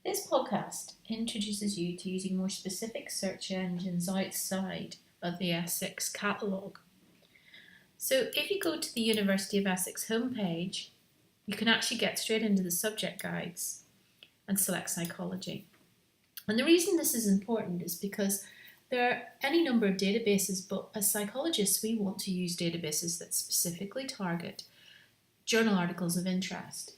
This podcast introduces you to using more specific search engines outside of the Essex catalogue. So if you go to the University of Essex homepage, you can actually get straight into the subject guides and select psychology. And the reason this is important is because there are any number of databases, but as psychologists, we want to use databases that specifically target journal articles of interest.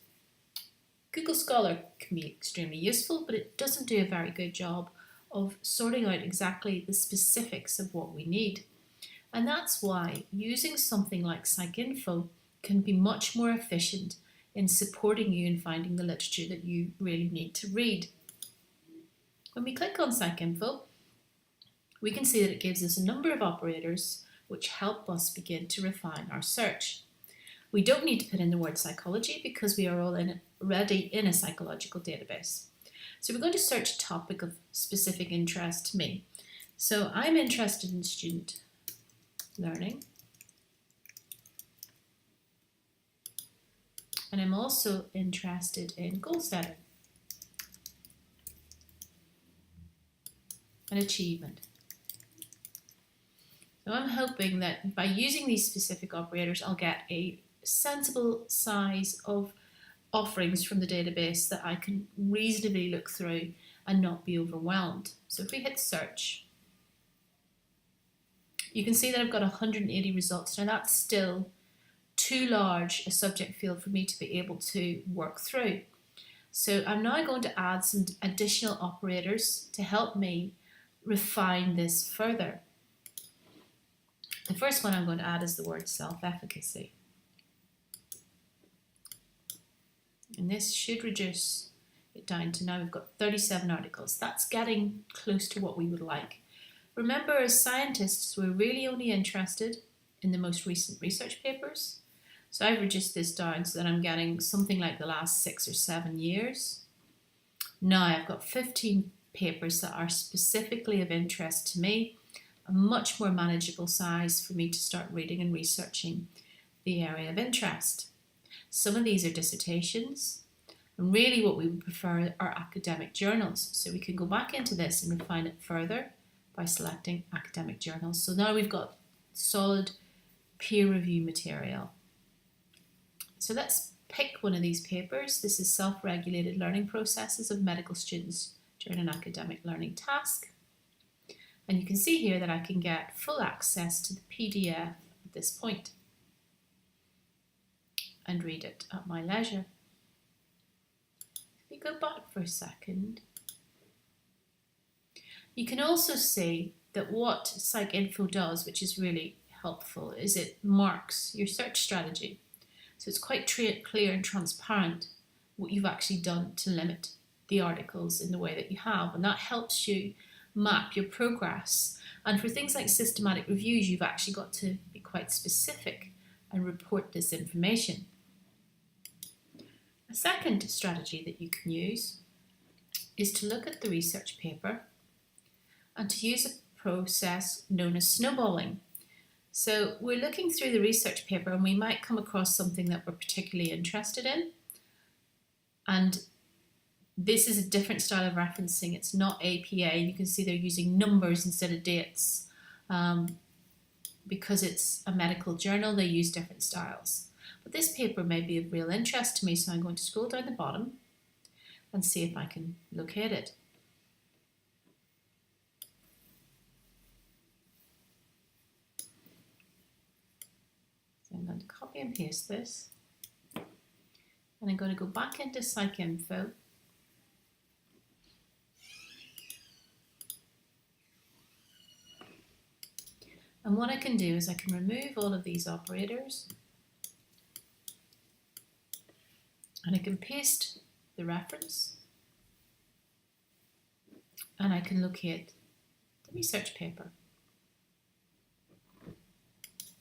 Google Scholar can be extremely useful, but it doesn't do a very good job of sorting out exactly the specifics of what we need. And that's why using something like PsycInfo can be much more efficient in supporting you in finding the literature that you really need to read. When we click on PsycInfo, we can see that it gives us a number of operators which help us begin to refine our search. We don't need to put in the word psychology because we are already in a psychological database. So we're going to search a topic of specific interest to me. So I'm interested in student learning. And I'm also interested in goal setting and achievement. So I'm hoping that by using these specific operators, I'll get a sensible size of offerings from the database that I can reasonably look through and not be overwhelmed. So if we hit search, you can see that I've got 180 results. Now that's still too large a subject field for me to be able to work through. So I'm now going to add some additional operators to help me refine this further. The first one I'm going to add is the word self-efficacy. And this should reduce it down to now we've got 37 articles. That's getting close to what we would like. Remember, as scientists, we're really only interested in the most recent research papers. So I've reduced this down so that I'm getting something like the last 6 or 7 years. Now I've got 15 papers that are specifically of interest to me, a much more manageable size for me to start reading and researching the area of interest. Some of these are dissertations, and really what we would prefer are academic journals. So we can go back into this and refine it further by selecting academic journals. So now we've got solid peer review material. So let's pick one of these papers. This is Self-Regulated Learning Processes of Medical Students During an Academic Learning Task. And you can see here that I can get full access to the PDF at this point and read it at my leisure. If we go back for a second, you can also see that what PsycInfo does, which is really helpful, is it marks your search strategy. So it's quite clear and transparent what you've actually done to limit the articles in the way that you have, and that helps you map your progress. And for things like systematic reviews, you've actually got to be quite specific and report this information. A second strategy that you can use is to look at the research paper and to use a process known as snowballing. So we're looking through the research paper and we might come across something that we're particularly interested in. And this is a different style of referencing. It's not APA. You can see they're using numbers instead of dates. Because it's a medical journal, they use different styles. But this paper may be of real interest to me, so I'm going to scroll down the bottom and see if I can locate it. So I'm going to copy and paste this. And I'm going to go back into PsycInfo. And what I can do is I can remove all of these operators and I can paste the reference and I can locate the research paper.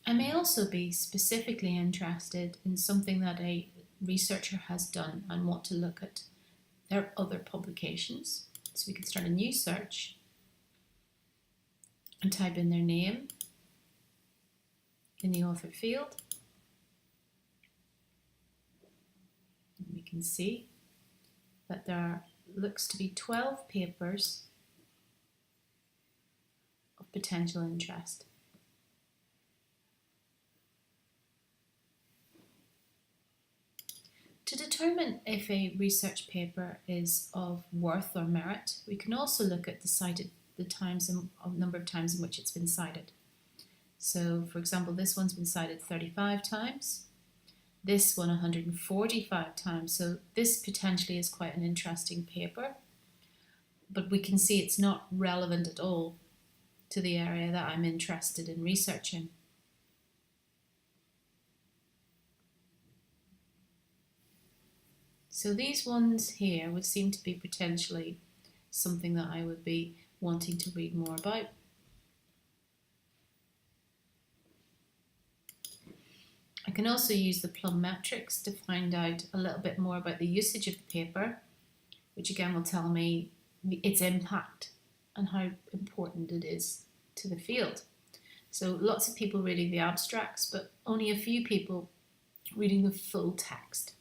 I may also be specifically interested in something that a researcher has done and want to look at their other publications. So we can start a new search and type in their name in the author field. And we can see that there are looks to be 12 papers of potential interest. To determine if a research paper is of worth or merit, we can also look at the number of times in which it's been cited. So, for example, this one's been cited 35 times, this one 145 times, so this potentially is quite an interesting paper, but we can see it's not relevant at all to the area that I'm interested in researching. So these ones here would seem to be potentially something that I would be wanting to read more about. I can also use the Plum metrics to find out a little bit more about the usage of the paper, which again will tell me its impact and how important it is to the field. So lots of people reading the abstracts, but only a few people reading the full text.